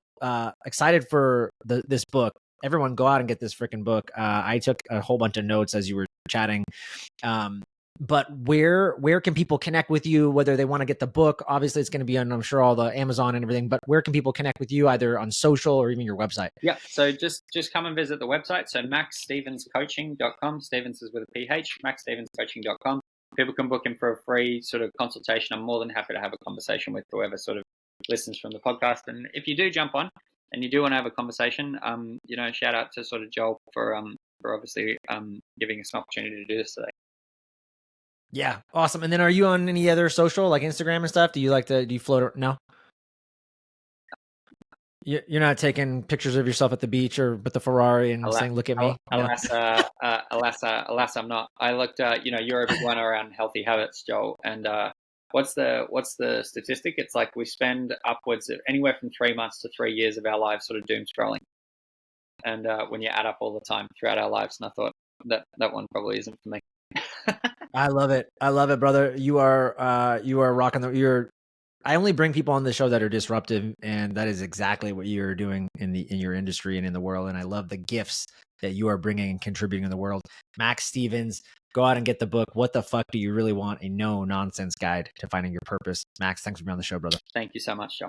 A: excited for this book. Everyone go out and get this freaking book. I took a whole bunch of notes as you were chatting. But where can people connect with you, whether they want to get the book? Obviously it's going to be on, I'm sure, all the Amazon and everything, but where can people connect with you either on social or even your website?
B: Yeah. So just come and visit the website. So maxstevenscoaching.com. Stevens is with a PH, maxstevenscoaching.com. People can book in for a free sort of consultation. I'm more than happy to have a conversation with whoever sort of listens from the podcast. And if you do jump on, and you do want to have a conversation, you know, shout out to sort of Joel for obviously giving us an opportunity to do this today.
A: Yeah, awesome. And then are you on any other social, like Instagram and stuff? Do you float? No? You're not taking pictures of yourself at the beach or with the Ferrari and saying, look at me?
B: Alas, I'm not. I looked, you know, you're a big one around healthy habits, Joel, and what's the statistic? It's like we spend upwards of anywhere from 3 months to 3 years of our lives sort of doom scrolling. And when you add up all the time throughout our lives, and I thought that one probably isn't for me.
A: I love it, brother. You are rocking I only bring people on the show that are disruptive, and that is exactly what you're doing in your industry and in the world. And I love the gifts that you are bringing and contributing in the world. Max Stevens, go out and get the book. What the fuck do you really want? A no nonsense guide to finding your purpose. Max, thanks for being on the show, brother.
B: Thank you so much, Joe.